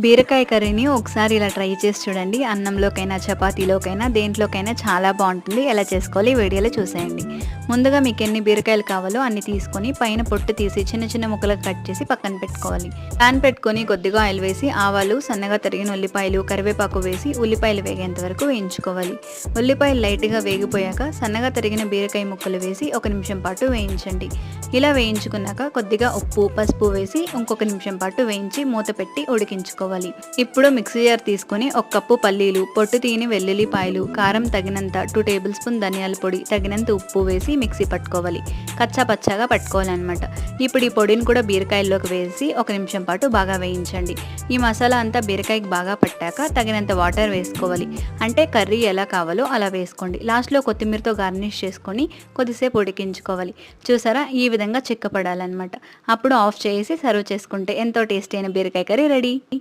బీరకాయ కర్రీని ఒకసారి ఇలా ట్రై చేసి చూడండి. అన్నంలోకైనా, చపాతీలోకైనా, దేంట్లోకైనా చాలా బావుంటుంది. ఎలా చేసుకోవాలో ఈ వీడియోలో చూసేయండి. ముందుగా మీకెన్ని బీరకాయలు కావాలో అన్ని తీసుకొని పైన పొట్టు తీసి చిన్న చిన్న ముక్కలుగా కట్ చేసి పక్కన పెట్టుకోవాలి. పాన్ పెట్టుకొని కొద్దిగా ఆయిల్ వేసి ఆవాలు, సన్నగా తరిగిన ఉల్లిపాయలు, కరివేపాకు వేసి ఉల్లిపాయలు వేగేంత వరకు వేయించుకోవాలి. ఉల్లిపాయలు లైట్‌గా వేగిపోయాక సన్నగా తరిగిన బీరకాయ ముక్కలు వేసి 1 నిమిషం పాటు వేయించండి. ఇలా వేయించుకున్నాక కొద్దిగా ఉప్పు, పసుపు వేసి ఇంకొక నిమిషం పాటు వేయించి మూత పెట్టి ఉడికించుకోవాలి. ఇప్పుడు మిక్సీ జార్ తీసుకొని 1 కప్పు పల్లీలు, పొట్టు తీయని వెల్లుల్లిపాయలు, కారం తగినంత, 2 టేబుల్ స్పూన్ ధనియాల పొడి, తగినంత ఉప్పు వేసి మిక్సీ పట్టుకోవాలి. కచ్చా పచ్చాగా పట్టుకోవాలన్నమాట. ఇప్పుడు ఈ పొడిని కూడా బీరకాయల్లోకి వేసి 1 నిమిషం పాటు బాగా వేయించండి. ఈ మసాలా అంతా బీరకాయకి బాగా పట్టాక తగినంత వాటర్ వేసుకోవాలి. అంటే కర్రీ ఎలా కావాలో అలా వేసుకోండి. లాస్ట్లో కొత్తిమీరతో గార్నిష్ చేసుకొని కొద్దిసేపు ఉడికించుకోవాలి. చూసారా, ఈ విధంగా చిక్కపడాలన్నమాట. అప్పుడు ఆఫ్ చేసి సర్వ్ చేసుకుంటే ఎంతో టేస్టీ అయిన బీరకాయ కర్రీ రెడీ.